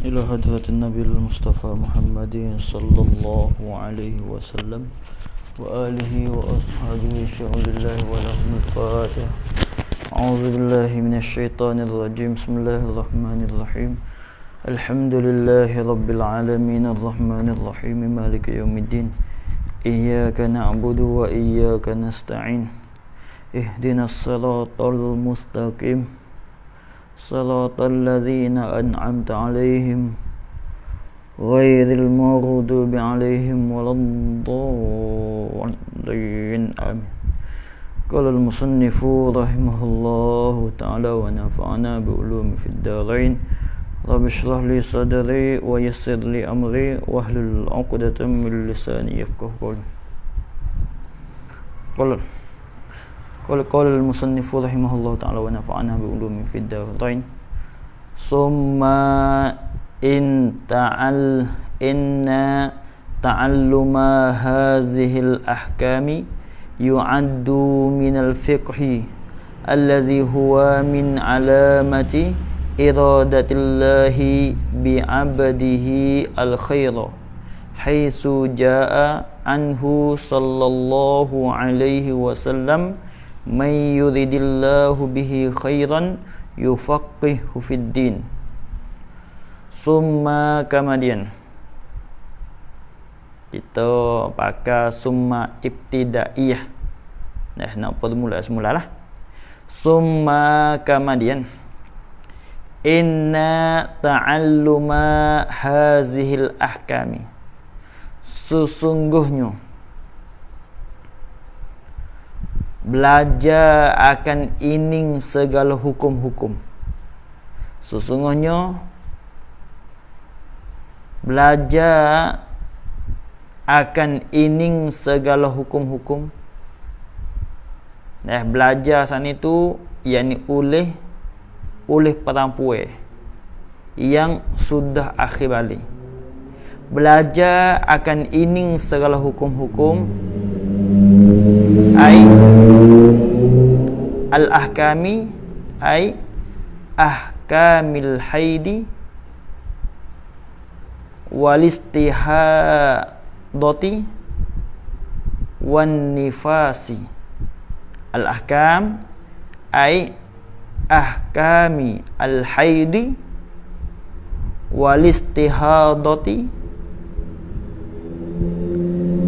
إلى حضرة النبي المصطفى محمد صلى الله عليه وسلم وآله وأصحابه شهود الله ولهم الفاتحة. أعوذ بالله من الشيطان الرجيم. بسم الله الرحمن الرحيم. الحمد لله رب العالمين الرحمن الرحيم مالك يوم الدين. إياك نعبد وإياك نستعين. اهدنا الصراط المستقيم صراط الذين أنعمت عليهم غير المغضوب عليهم ولا الضالين آمين. قال المصنف رحمه الله تعالى ونفعنا بعلوم في الدارين. رب اشرح لي صدري ويسر لي أمري واحلل عقدة من لساني يفقهوا قولي. قال المصنف رحمه الله تعالى ونفعنا بعلوم في الدارين. ثم إن تعلم هذه الأحكام يعد من الفقه الذي هو من علامة إرادة الله بعبده الخير، حيث جاء عنه صلى الله عليه وسلم من يريد الله به خيرا يفقهه في الدين. Summa kemudian kita pakai summa ibtidaiyah. Nak permula semulalah. Summa kemudian inna ta'alluma hazihil ahkami, sesungguhnya belajar akan ining segala hukum-hukum. Sesungguhnya belajar akan ining segala hukum-hukum. Belajar sana itu yakni oleh perempuan yang sudah akhir balik. Belajar akan ining segala hukum-hukum ai al-ahkami ai ahkamil haidi wal istihadati wan nifasi. Al-ahkam ai ahkami al-haidi wal istihadati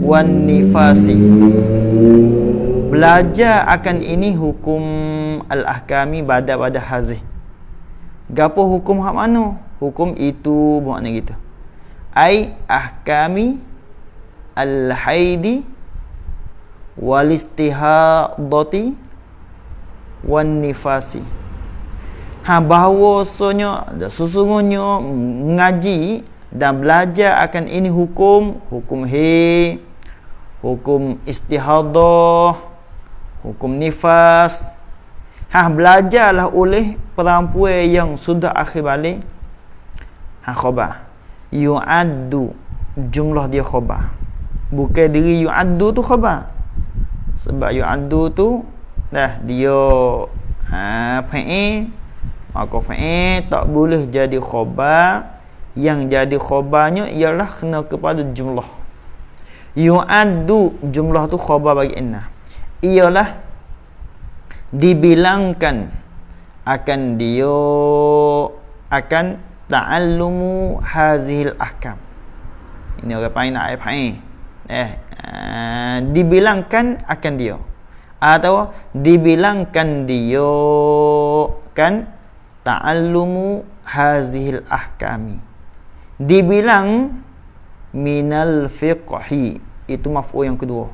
wan nifasi. Belajar akan ini hukum al-ahkami pada hazih. Gapo hukum hak mana? Hukum itu makna gitu. Ai ahkami al-haidi wal istihadati wan nifasi. Bahawasanya sesungguhnya mengaji dan belajar akan ini hukum haid, hukum istihadah, hukum nifas. Belajarlah oleh perempuan yang sudah akhir balik. Khabar yu'addu, jumlah dia khabar, bukan diri yu'addu tu khabar. Sebab yu'addu tu dia fa'il, maka fa'il tak boleh jadi khabar. Yang jadi khabarnya ialah kena kepada jumlah. Yu'addu, jumlah tu khabar bagi inna, ialah dibilangkan akan dia akan ta'allumu hazihil ahkam. Ini orang panggil nak fa'il. Dibilangkan akan dia, atau dibilangkan dia kan ta'allumu hazihil ahkami. Dibilang minal fiqhi, itu maf'ul yang kedua.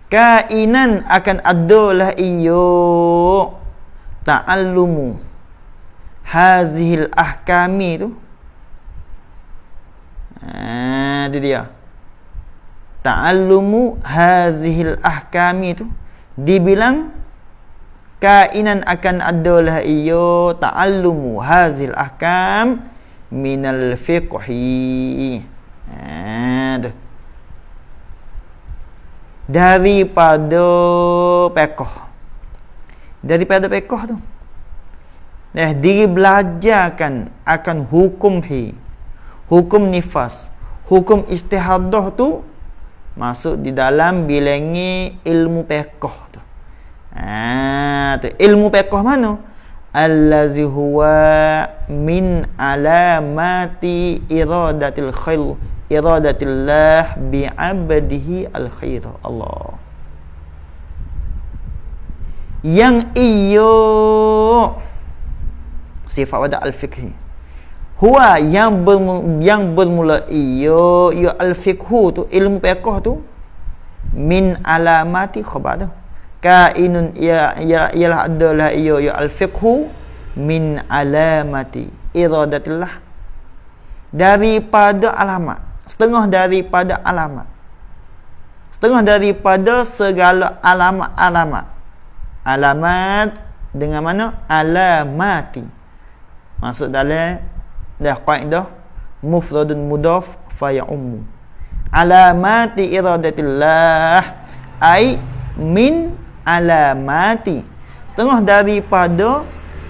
Kainan akan adalah iyo ta'allumu hazihil ahkami tu. Itu dia. Ta'allumu hazihil ahkami tu dibilang kainan akan adalah iyo ta'allumu hazihil ahkam minal fiqhi. Daripada fiqh tu. Diri belajarkan akan hukum hukum nifas, hukum istihadah tu masuk di dalam bilangi ilmu fiqh tu. Tu ilmu fiqh mana? Allazi huwa min alamati iradatil khair, iradatillah bi 'abdihi al khair. Allah. Yang iyo sifat pada al-fiqhi. Huwa yang bermula iyo al-fiqhu tu, ilmu fiqh tu, min alamati khabar tu. Kainun ialah adalah iyo al-fiqhu min alamati iradatillah, daripada alamat, setengah daripada alamat, setengah daripada segala alamat dengan mana? Alamati. Masuk dalam dah kaedah mufradun mudhaf fa ya'ummu. Alamati iradatillah ai min alamati, setengah daripada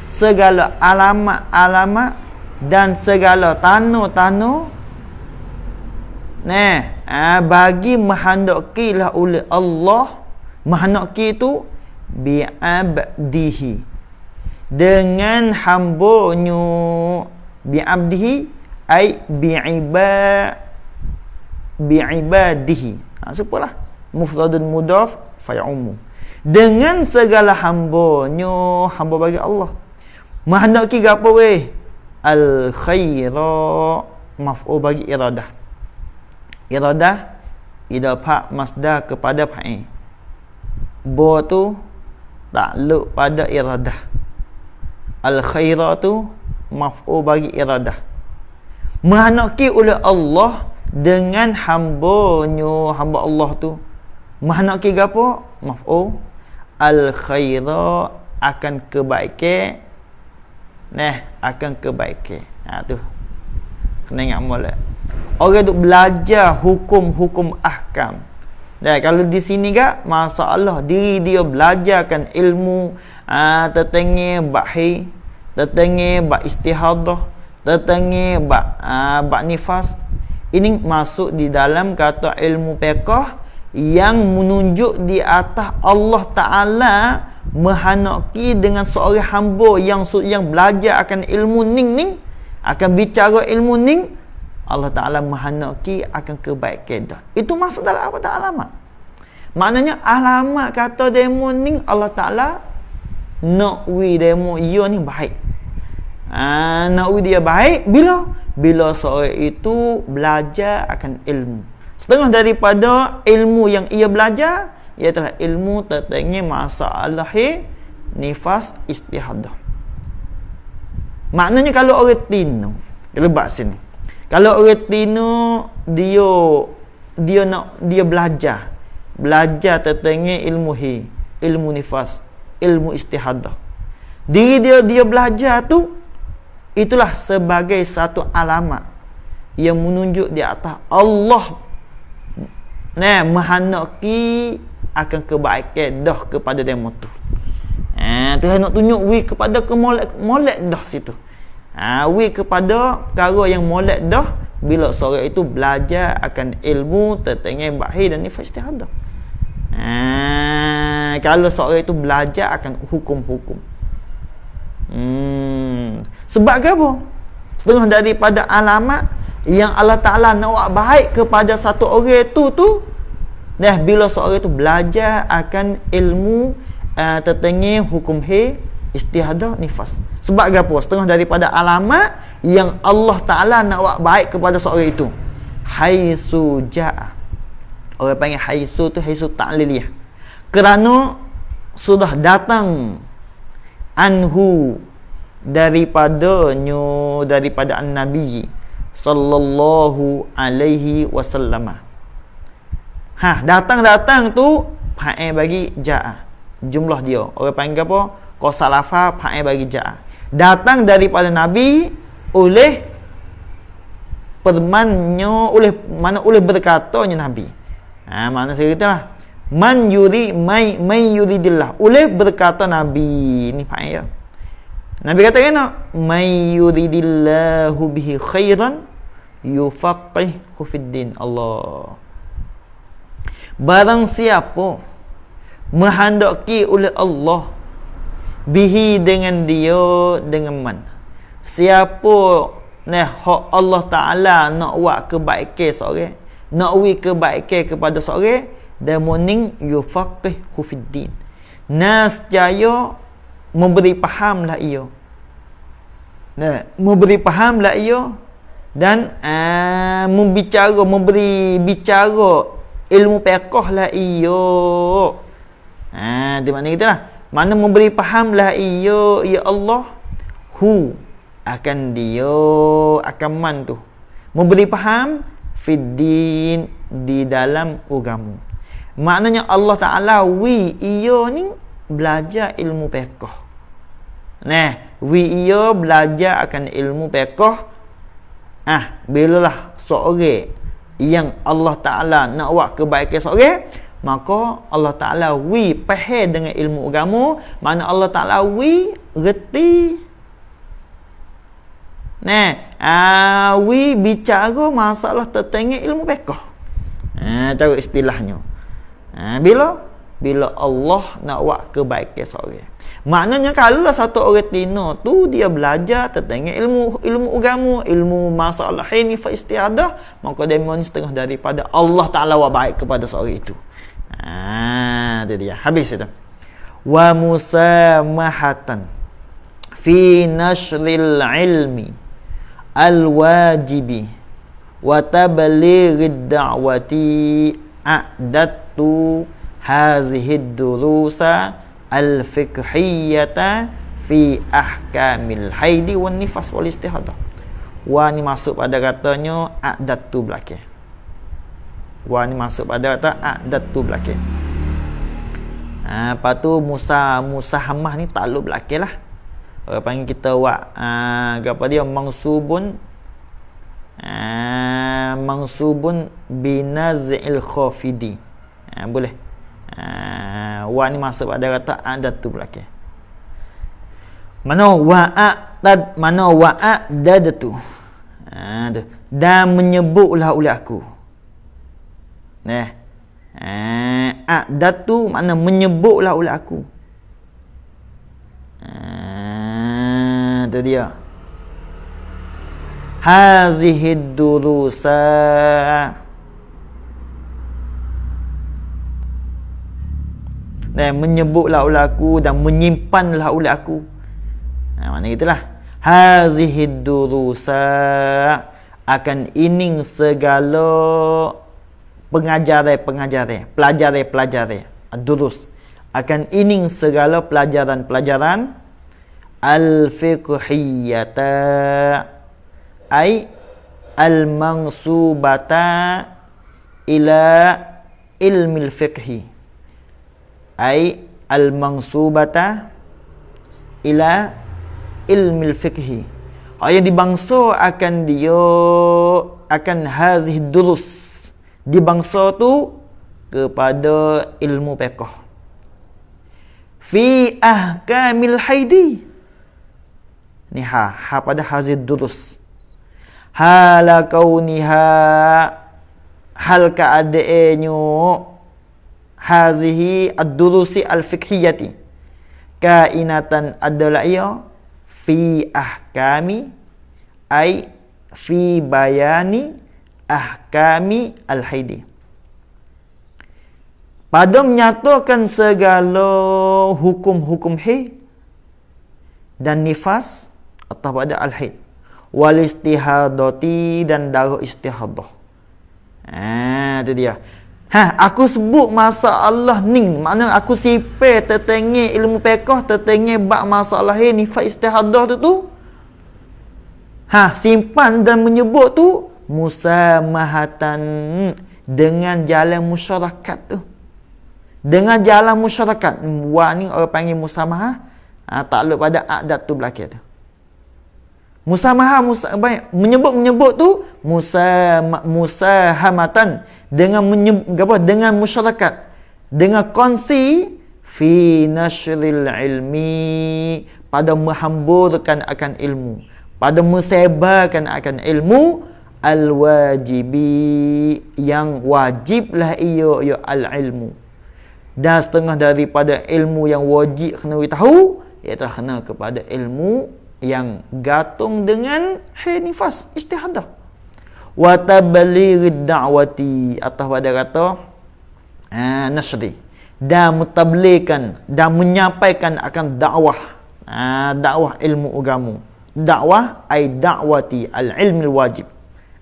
segala alamat dan segala tanda-tanda bagi menghendakilah oleh Allah, menghendaki itu bi'abdihi, dengan hambanya, bi'abdihi ay bi'ibadihi. Supalah mufradun mudhaf fay'ummu, dengan segala hambanya, hamba bagi Allah. Menghendaki gapo weh? Al khaira, maf'ul bagi iradah. Iradah idafah masdar kepada fa'il. Bo tu takluk pada iradah. Al khaira tu maf'ul bagi iradah. Menghendaki oleh Allah dengan hambanya, hamba Allah tu. Menghendaki gapo? Maf'ul al khaira, akan kebaikan. Akan kebaikan. Tu kena ingat molek. Orang tu belajar hukum-hukum ahkam. Kalau di sini gak masalah diri dia belajarkan ilmu tetengah bahi, tetengah bak istihadah, tetengah bak nifas. Ini masuk di dalam kata ilmu fiqh yang menunjuk di atas Allah Ta'ala menghendaki dengan seorang hamba yang belajar akan ilmu ning, akan bicara ilmu ning, Allah Ta'ala menghendaki akan kebaikan dah. Itu masuk dalam apa? Alamat. Maknanya alamat kata demo ning Allah Ta'ala nak wi demo ia ni baik. Nak wi dia baik bila seorang itu belajar akan ilmu. Setengah daripada ilmu yang ia belajar ialah ilmu tentang masalah nifas istihadah. Maknanya kalau orang tino, lebat sini. Kalau orang tino dia belajar tentang ilmu nifas, ilmu istihadah. Diri dia belajar tu, itulah sebagai satu alamat yang menunjuk di atas Allah menghendaki akan kebaikan dah kepada demo tu. Tuhan nak tunjuk wi kepada molek dah situ. Wi kepada perkara yang molek dah bila seorang itu belajar akan ilmu tentang bahi dan nifas istihadah. Kalau seorang itu belajar akan hukum-hukum. Sebab apa? Setengah daripada alamat yang Allah Ta'ala nak buat baik kepada satu orang tu bila seorang itu belajar akan ilmu tentang hukum istihadah nifas. Sebab apa? Setengah daripada alamat yang Allah Ta'ala nak buat baik kepada seorang itu. Haisu ja'a. Orang panggil haisu tu haisu ta'liliyah. Kerana sudah datang anhu daripada an-nabi sallallahu alaihi wasallam. Datang tu fa'il bagi ja'a. Jumlah dia. Orang panggil apa? Qasalafa fa'il bagi ja'a. Datang daripada Nabi oleh firman-Nya, oleh berkatanya Nabi. Makna saya katalah man yuridillah, oleh berkata Nabi. Ni fa'il ya. Nabi kata kena, may yuridillahu bihi khairan yufaqihu fiddin. Allah. Barang siapa menghendaki oleh Allah bihi dengan dia, dengan man, siapa hak Allah Ta'ala nak buat kebaikan seorang, nak wi kebaikan kepada seorang, dan morning yufaqihu fiddin, nascaya memberi fahamlah ia. Memberi fahamlah ia, dan memberi bicara ilmu fiqh lah ia. Di mana gitulah. Mana memberi fahamlah ia, ya Allah, hu akan dia, akan man tu. Memberi faham fiddin, di dalam agama. Maknanya Allah Ta'ala wi ia ni belajar ilmu fiqh. Wi ia belajar akan ilmu fiqh. Bilalah seorang yang Allah Ta'ala nak buat kebaikan seorang, maka Allah Ta'ala wi faham dengan ilmu agama. Mana Allah Ta'ala wi reti, wi bicara masalah tentang ilmu fiqh. Cara istilahnya. Bila Allah nak buat kebaikan seorang, maknanya kalau satu orang Tino tu dia belajar tentang ilmu agama, ilmu masalah ini fa istiadah, maka dia setengah daripada Allah Ta'ala buat baik kepada seorang itu. Itu dia. Habis itu. Wa musamahatan fi nashril ilmi al-wajibi wa tablighid da'wati a'dadtu hazihi durusa al-fiqhiyyata fi ahkamil haidi wan nifas wal istihadah. Wa ni masuk pada katanya a'dadtu belakang. Wa ni masuk pada kata a'dadtu belakang. Lepas tu musahamah ni takluk belakang lah. Orang panggil kita buat apa dia, mangsubun binaz'il khafidi. Boleh. Wa ni masuk pada kata a'dadtu belakang. Mana wa'adadtu. Dan menyebutlah oleh aku. A'dadtu makna menyebutlah oleh aku. Itu dia. Hazihid durusa, dan menyebutlah oleh aku dan menyimpanlah oleh aku. Maknanya itulah. Hazihid durusa, akan ining segala pengajaran, pelajaran, durus, akan ining segala pelajaran al-fiqhiyyata, ay al-mansubata ila ilmil fiqhi, ay al-mansubata ila ilmil fiqhi, yang dibangsa akan dia, akan hazih durus, dibangsa tu kepada ilmu fiqh. Fi ahkamil haidi, ni pada hazih durus, hala kauniha, hal keadaannya hazihi ad-durusi al-fiqhiyati, kainatan adalah ia fi ahkami, ay fi bayani ahkami al-haidi, pada menyatakan segala hukum-hukum haid dan nifas atau pada al-haid, wal istihadati, dan darah istihadah. Itu dia. Aku sebut masalah ni, makna aku sifat tertengah ilmu fiqh, tertengah bab masalah ni nifas istihadah tu. Simpan dan menyebut tu musamahatan, dengan jalan masyarakat tu. Dengan jalan masyarakat. Wa ni orang panggil musamahah. Takluk pada a'dad tu belakang tu. Musamahah, menyebut tu musahamatan, dengan dengan masyarakat, dengan kongsi fi nashril ilmi, pada menghamburkan akan ilmu, pada mensebarkan akan ilmu, al-wajibi, yang wajiblah ia al-ilmu. Dan setengah daripada ilmu yang wajib kena tahu, iaitu kena kepada ilmu yang gantung dengan nifas istihadah. Wa tablighi da'wati, atau pada kata nasri, dan mutabligkan dan menyampaikan akan dakwah, dakwah ilmu agama. Dakwah ai da'wati al-ilmi al-wajib.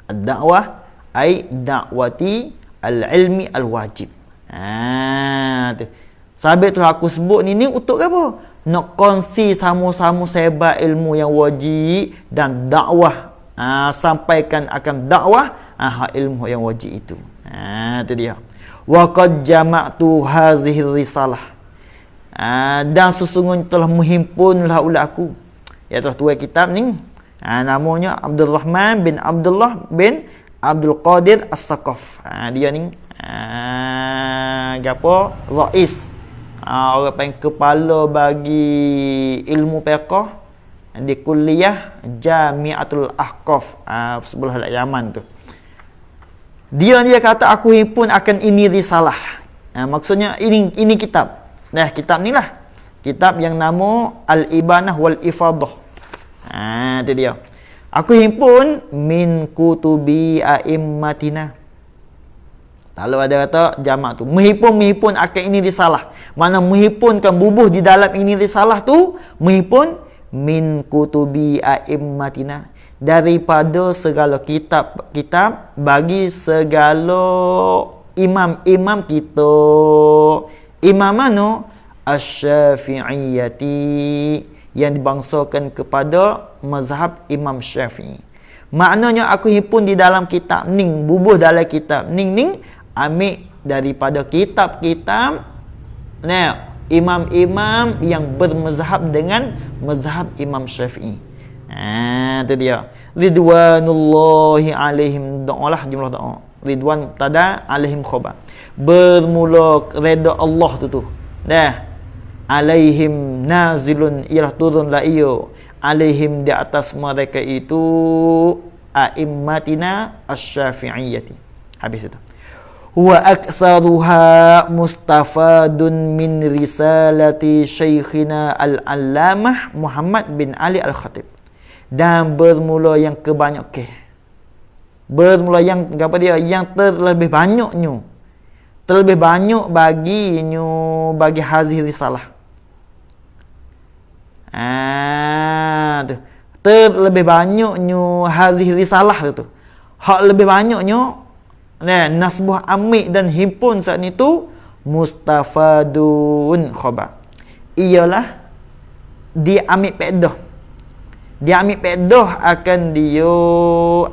Ad-dakwah ai da'wati al-ilmi al-wajib. Sabit tu aku sebut ni untuk apa? Nak kongsi sama-sama sebar ilmu yang wajib dan dakwah, sampaikan akan dakwah ilmu yang wajib itu. Itu dia. Wa qad jama'tu hazihi risalah. Dan sesungguhnya telah menghimpunlah oleh aku, iaitu tuai kitab ni. Namanya Abdul Rahman bin Abdullah bin Abdul Qadir As-Saqaf. Dia ni gapo? Rais. Orang panggil kepala bagi ilmu fiqh di kuliah Jami'atul Ahqaf sebelah Yaman tu. Dia kata aku himpun akan ini risalah. Maksudnya ini kitab. Nah, kitab ni lah. Kitab yang nama Al-Ibanah wal Ifadah. Itu dia. Aku himpun min kutubi a'immatina. Kalau ada kata jamak tu menghimpun akan ini risalah. Mana menghimpunkan bubuh di dalam ini risalah tu, menghimpun min kutubi a'immatina, daripada segala kitab bagi segala imam-imam kita. Imam mana? Asy-Syafi'iyyati, yang dibangsakan kepada mazhab Imam Syafi'i. Maknanya aku himpun di dalam kitab ning, bubuh dalam kitab ning ambil daripada kitab-kitab imam-imam yang bermazhab dengan mazhab Imam Syafi'i. Itu dia. Ridwanullahi alaihim, doalah jumlah doa. Ridwan tada alaihim khabar. Bermula redha Allah tu. Alaihim nazilun, ialah turunlah ia alaihim di atas mereka itu a'immatina asy-Syafi'iyyati. Habis itu. Wa aktsaruha mustafadun min risalati syekhina al-allamah Muhammad bin Ali al-Khatib. Dan bermula yang kebanyakan, bermula yang apa dia, yang terlebih banyaknya, terlebih banyak bagi hazih risalah. Terlebih banyaknya hazih risalah tu. Hak lebih banyaknya nasbuh amik dan himpun saat itu mustafadun khabar. Ialah dia ambil pedah. Dia ambil pedah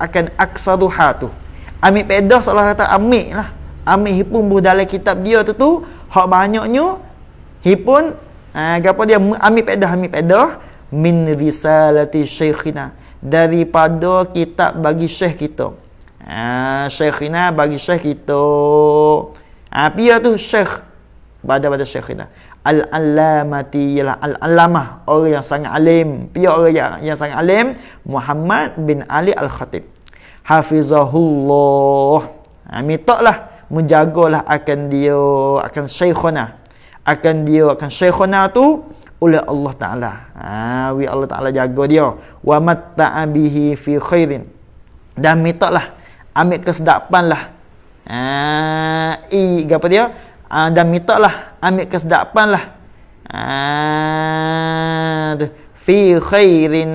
akan aksaruha tu. Ambil pedah salah kata amik lah. Ambil himpun buh dalam kitab dia tu hak banyaknya himpun apa dia ambil pedah min risalati syekhina, daripada kitab bagi syekh kita. Syekhina bagi syekh kita. Dia tu syekh pada syekhina. Al-allamati, ialah al-allamah, orang yang sangat alim. Dia orang yang sangat alim, Muhammad bin Ali al-Khatib. Hafizahullah. Mintalah menjagalah akan dia, akan syekhona, akan syekhona tu oleh Allah Ta'ala. Allah Ta'ala jaga dia. Wa matta'a bihi fi khairin, dan mintalah ambil kesedapan lah. Apa dia? Dan mintalah ambil kesedapan lah. Fi khairin.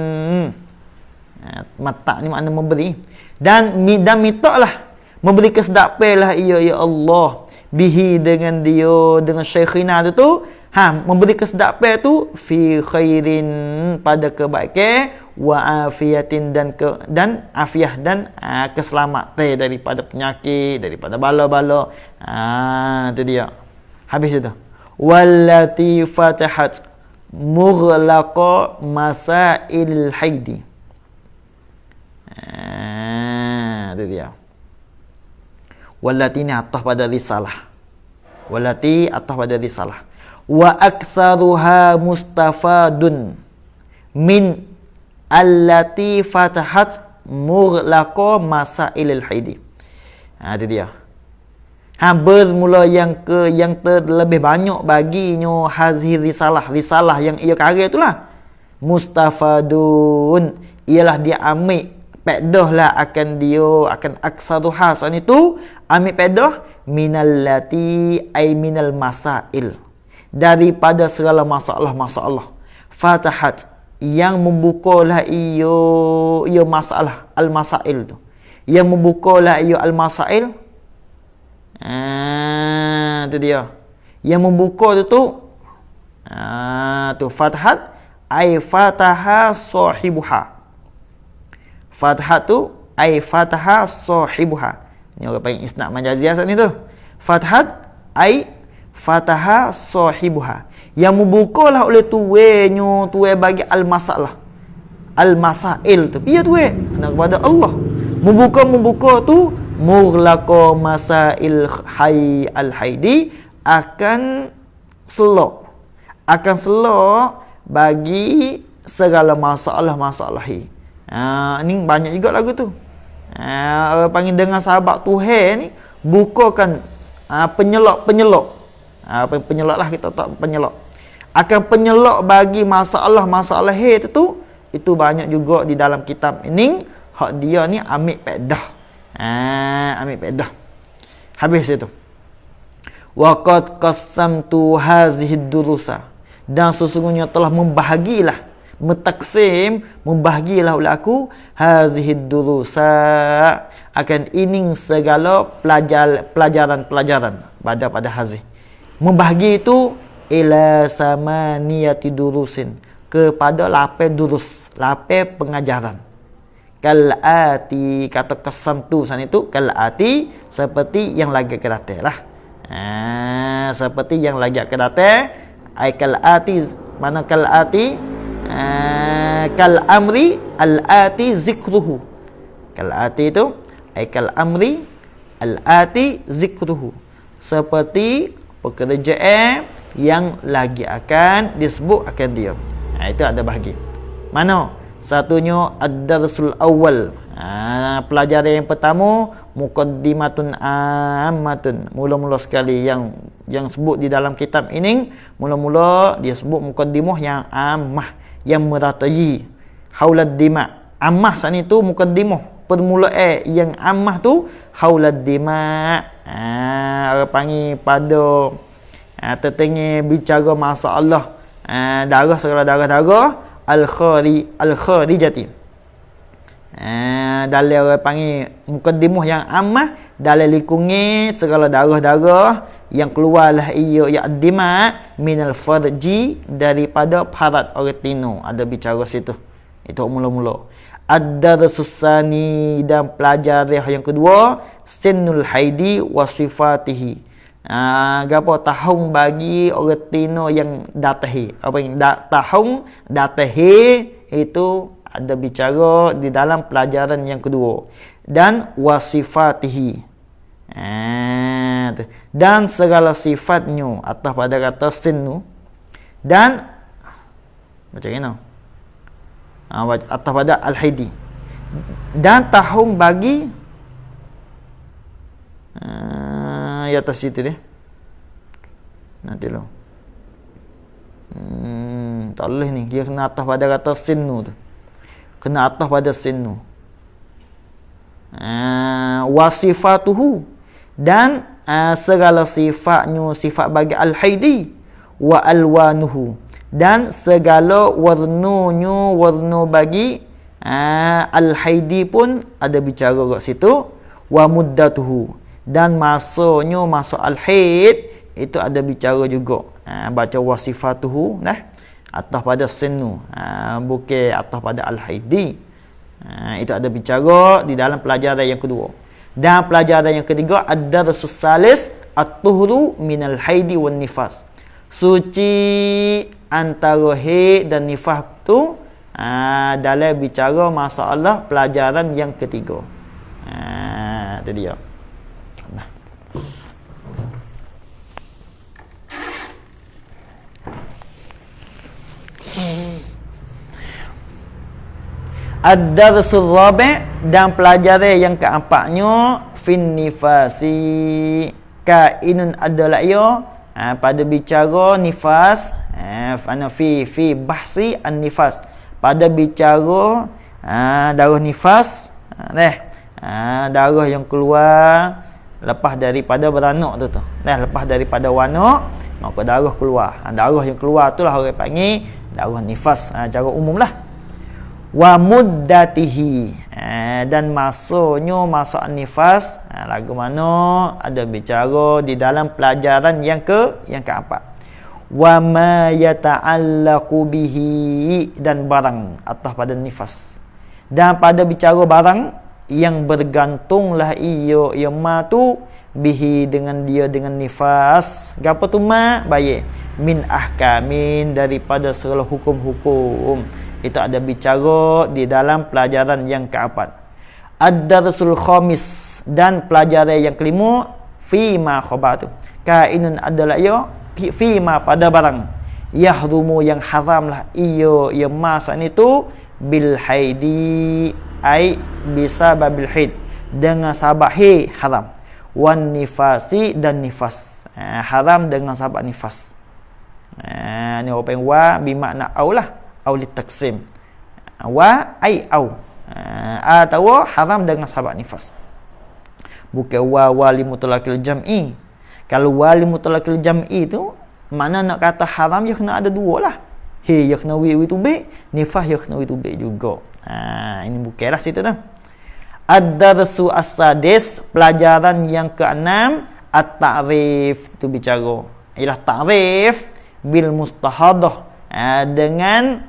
Mata' ni makna memberi. Dan mintalah memberi kesedapan lah ia, ya Allah, bihi dengan dia, dengan syekhina tu memberi kesedapan tu fi khairin, pada kebaikan, wa afiyatin, dan afiah, dan keselamatan daripada penyakit, daripada bala-bala. Itu dia. Habis itu. Wallati fatahat mughlaqa masail haidi. Itu dia. Wallati ni atas pada risalah. Wallati atas pada risalah. Wa aktsaruha mustafadun. min allati fatahat mughlaqa masailil haidi. Itu dia. Bermula yang terlebih banyak baginya hazihi risalah yang ia karya itulah mustafadun, ialah dia ambil pedah lah akan aksaruha soal itu ambil pedah minallati ay minal masail, daripada segala masalah fatahat yang membukalah ia masalah al-masail tu, yang membukalah ia al-masail. Itu dia. Yang membuka tu fatahat ay fataha sahibuha. Fatahat tu ay fataha sahibuha. Ni orang panggil isnad majaziyah ni tu. Fatahat ay fataha sahibuha. Yang membukalah oleh tuwe bagi al-masalah. Al-masail tu. Biar tuwe kepada Allah. Membuka tu mughlaqa masail hayy al-haidi, akan selok bagi segala masalah ni banyak juga lagu tu. Orang panggil dengan sahabat Tuhan ni bukakan penyelok penyelok lah, kita tak penyelok, akan penyelok bagi masalah itu banyak juga di dalam kitab ini. Hak dia ni ambil pedah. Ambil pedah. Habis itu. Waqad qassamtu hazihi durusa, dan sesungguhnya telah membahagilah oleh aku hazihi durusa, akan ini segala pelajaran pada hazih. Membahagi itu ila samaniyati durusin, kepada 8 durus, 8 pengajaran. Kal'ati, kata kesam tu sana itu kal'ati, seperti yang lagi ke datang lah. Seperti yang lagi ke datang. Ai kal'ati, mana kal'ati? Kal'amri al-ati zikruhu. Kal'ati itu ai kal'amri al-ati zikruhu, seperti pekerjaan yang lagi akan disebut akan dia. Itu ada bahagi. Mana? Satunya ad-darsul awal. Pelajaran yang pertama muqaddimatun ammatun. Mula-mula sekali yang sebut di dalam kitab ini, mula-mula dia sebut muqaddimah yang ammah, yang meratai haulad dima. Ammah sana itu muqaddimah, permulaan yang ammah tu haulad dima. Orang panggil pada tertengah bicara masalah darah, segala darah al-kharijati. Dalam orang panggil mukaddimah yang ammah, dalam likungi segala darah-darah yang keluarlah ia dima minal farji, daripada parat orang tino. Ada bicara situ. Itu mula-mula. Ad-darsus sani, dan pelajaran yang kedua sinnul haidi wa sifatihi. Gapo tahun bagi orang tino yang datahi. Apa yang tahun datahi itu ada bicara di dalam pelajaran yang kedua. Dan wasifatihi. Dan segala sifatnya atas pada kata sinnu. Dan macam ni atas pada al-haidi. Dan tahun bagi ya atas situ dia. Nanti lo. Tak boleh ni. Dia kena atas pada kata sinnu tu. Kena atas pada sinnu. Wasifatuhu. Dan segala sifatnya, sifat bagi al-haidi. Wa alwanuhu. Dan segala warna bagi al-haidi pun ada bicara kat situ. Wa muddatuhu. Dan masanya masuk al-haid itu ada bicara juga. Baca wasifatuhu atas pada sinnu, bukan atas pada al-haidi. Itu ada bicara di dalam pelajaran yang kedua. Dan pelajaran yang ketiga ad-darsus salis at-tuhru minal haidi wan nifas. Suci antara haid dan nifas tu dalam bicara masalah pelajaran yang ketiga. Itu dia. Ad-darsul rabi' dan pelajaran yang keempatnya fin nifasi kainun adalah ia pada bicara nifas fi bahsi an nifas pada bicara darah nifas darah yang keluar lepas daripada beranak tu lepas daripada wanak maka darah keluar. Darah yang keluar itulah orang panggil darah nifas cara umumlah. Wa muddatihi dan masanya masa nifas lagu mana ada bicara di dalam pelajaran yang keempat. Wa ma yata'allaqu bihi dan barang atas pada nifas. Dan pada bicara barang yang bergantunglah ia ma tu bihi dengan dia dengan nifas. Gapo tu ma baik min ahkamin daripada segala hukum-hukum. Itu ada bicara di dalam pelajaran yang keempat. Ad-darsul khamis dan pelajaran yang kelima fi ma khabatu. Kainun adalah ia fi ma pada barang yahrumu yang haramlah ia masa itu bil haidi ai bisa babil haid dengan sabab haram wan nifasi dan nifas haram dengan sabab nifas. Ni apa yang wa bermakna aulah aulit taksim wa ai au atau haram dengan sabab nifas, bukan wali mutlaqil jam'i. Kalau wali mutlaqil jam'i tu mana nak kata haram ya kena ada dua lah, ya kena wi tubik, nifas ya kena wi tubik juga. Ini bukanlah situ tu. Ad-darsu as-sadis pelajaran yang keenam at-ta'rif tu bicara ialah ta'rif bil mustahadah dengan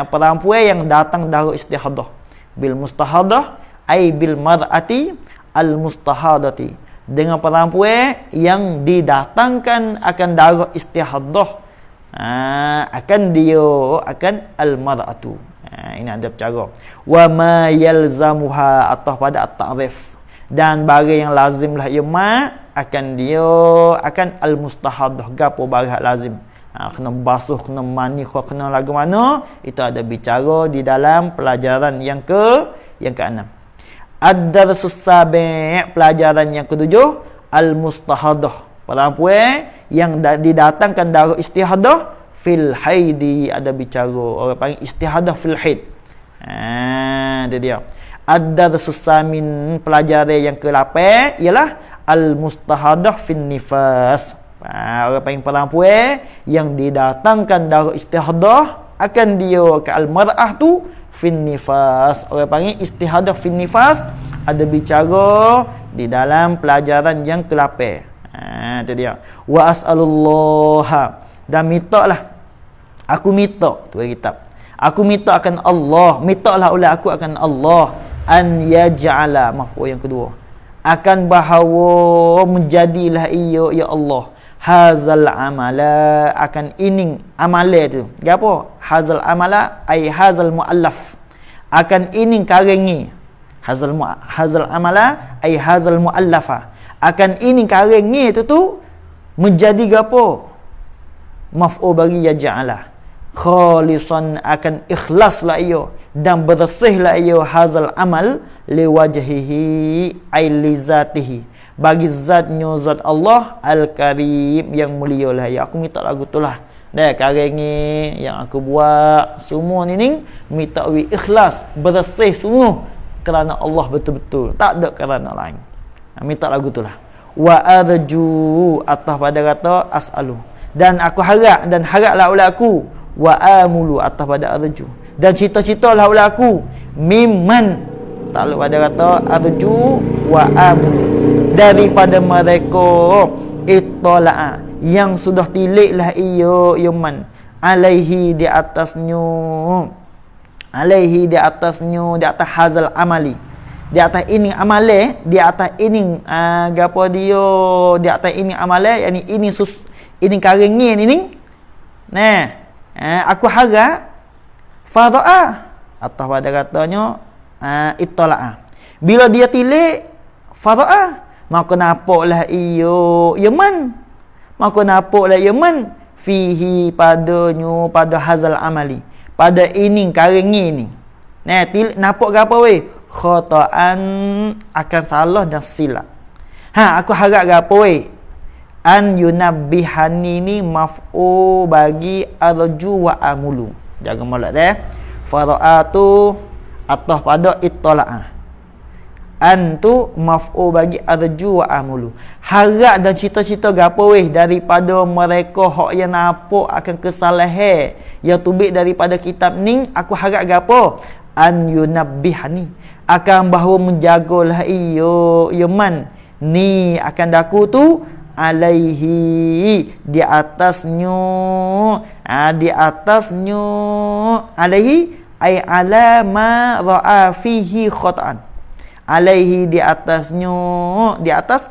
perempuan yang datang dari istihadah. Bil mustahadah ai bil mar'ati al mustahadati, dengan perempuan yang didatangkan akan darah istihadah akan al mar'atu. Ini ada cara. Wa ma yalzamuha atau pada at-ta'rif dan barang yang lazimlah ia ma akan al mustahadah gapo barang lazim. Kena basuh, kena mani, kena lagu mana, itu ada bicara di dalam pelajaran yang keenam. Ad-darsus sabi' pelajaran yang ketujuh al-mustahadah, perempuan yang didatangkan darah istihadah fil haidi, ada bicara orang panggil istihadah fil haid. Itu dia. Ad-darsus samin pelajaran yang ke-8 ialah al-mustahadah fin nifas. Orang panggil perempuan yang didatangkan darah istihadah akan dia ke al-mar'ah tu fin nifas. Orang panggil istihadah fin nifas ada bicara di dalam pelajaran yang ke-8. Itu dia. Wa as'alullaha, dan mintalah aku minta tu kitab. Aku minta akan Allah, mintalah oleh aku akan Allah an yaj'ala maf'ul yang kedua akan bahawa menjadilah ia ya Allah hazal amala akan ining amale tu. Gapo? Hazal amala ai hazal muallaf akan ining karengi. Hazal amala ai hazal muallafa akan ining karengi itu tu menjadi gapo? Maf'ul bagi yaj'ala khalisan akan ikhlaslah ia dan bersihlah ia hazal amal liwajhihi ai lizatihi bagi zatnya zat Allah Al-Karim yang mulia lah. Ya aku minta lagu tu lah karengi yang aku buat semua ni minta wi ikhlas bersih sungguh kerana Allah betul-betul, tak ada kerana lain. Minta lagu tu lah. Wa arju atas pada kata as'alu, dan aku harap dan haraplah oleh aku. Wa amulu atas pada arju, dan cita-citalah oleh aku mimman takluk pada kata arju wa amulu daripada mereka ittala'a yang sudah tiliklah ia man alaihi di atasnya di atas hazal amali, di atas ini amale, di atas ini gapo dia di atas ini amale, yakni ini karengi ini aku harap fada'a atau pada katanya ittala'a, bila dia tilik fada'a maka nampaklah ia man, maka nampaklah ia man fihi padanya pada hazal amali, pada ini karengi ini Nah, nampak ke apa weh? Khata'an, akan salah dan silap. Aku harap ke apa weh? An yunabbihani ni maf'u bagi arju wa amulu. Jaga molek dah. Fara'atu atah pada ittala'a. An tu maf'u bagi arju wa amulu. Harap dan cita-cita gapo weh daripada mereka hak yang nampak akan kesalahan yang tubik daripada kitab ni, aku harap gapo? An yunabbihani, akan bahawa menjagalah iyo man ni akan daku tu alaihi, di atasnya, di atasnya, alaihi ay ala ma ra'a fihi khata'an, alaihi di atasnya, di atas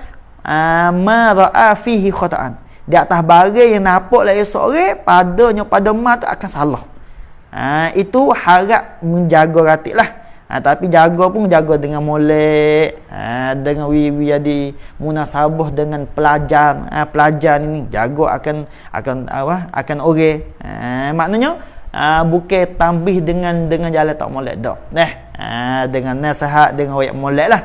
ma ra'a fihi khata'an, di atas barang yang nampak lah esok padanya pada mat akan salah. Itu harap menjaga ratik lah. Tapi jaga pun jaga dengan molek, dengan wiwi di munasabah dengan pelajar, pelajar ini jaga akan orang. Maknanya bukan tambih dengan jalan tak molek dak. Dengan nasihat, dengan wayak molek lah.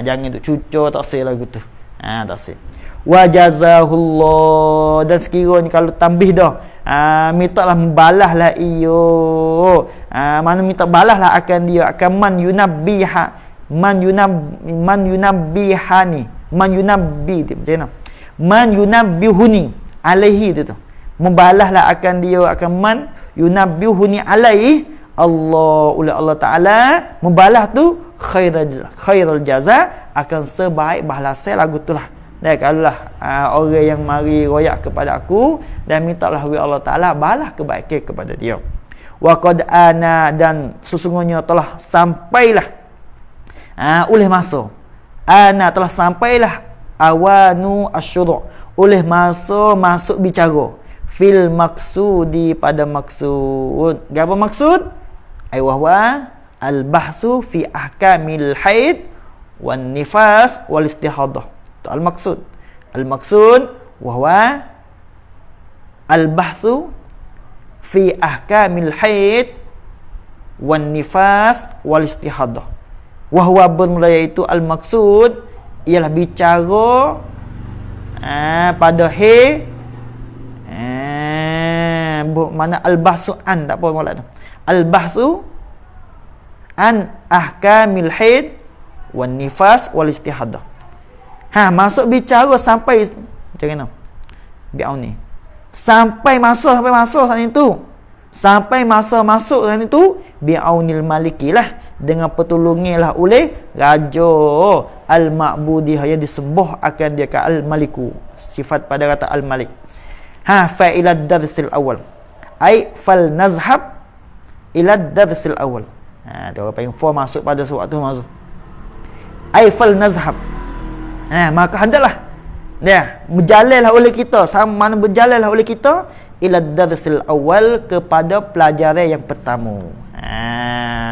Jangan tu cucur tak sel lagu tu. Tak sel. Wa jazahullah, dan sekiranya kalau tambih dah, mintalah membalaslah iyo, mana minta balaslah akan dia, akan man yunabbihani, man yunabbi macam mana, man yunabbihuni alaihi tu membalaslah akan dia, akan man yunabbihuni alaihi Allah Ta'ala membalas tu khairul jaza, akan sebaik balasan lagu tu lah. Dan kalaulah orang yang mari royak kepada aku dan mintalah Allah Ta'ala balas kebaikan kepada dia. Wa qad ana, dan sesungguhnya telah sampailah oleh masa, ana telah sampailah awanu asyuru', oleh masa masuk bicara fil maksudi, pada maksud. Apa maksud? Ai wahwa al bahsu fi ahkamil haid wan nifas wal istihadah. Al-maksud wahwa al-bahthu fi ahkamil haid wan nifas wal istihadah. Wahwa bermula iaitu al-maksud ialah bicara pada haid, mana al-bahthu an, tak apa maksud tu. Al-bahthu an ahkamil haid wan nifas wal istihadah. Masuk bicara sampai macam mana? Bi'au ni. Sampai masuk saat itu. Sampai masa masuk saat itu bi'aunil maliki lah, dengan pertolongilah oleh raja al-ma'budi yang disembah akan dia ke al-maliku. Sifat pada kata al-malik. Fa ila darsil awal. Ai fal nazhab ila darsil awal. Tu apa yang masuk pada suatu masuk. Ai fal nazhab. Maka hendaklah berjalanlah oleh kita, sama mana berjalanlah oleh kita ila darsil awal, kepada pelajaran yang pertama.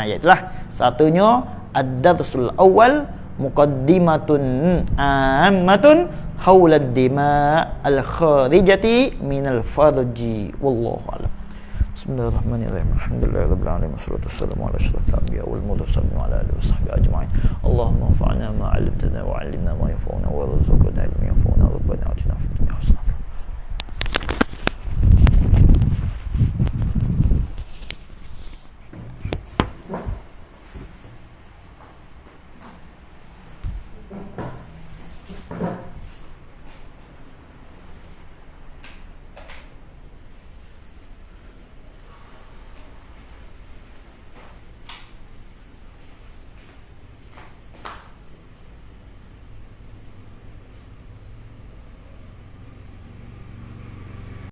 Iaitulah satunya ad-darsul awal muqaddimatun ammatun haula ad-dima al-kharijati minal farji. Wallahu a'lam. Bismillahirrahmanirrahim. Alhamdulillahirabbil alamin, wassalatu wassalamu ala asyrafil anbiya'i wal mursalin wa ala alihi washabbihi ajma'in. Allahumma anfa'na ma 'allamtana wa 'allimna ma yanfa'una wa rzuqna ilman yanfa'una. Rabbana atina fid dunya hasanah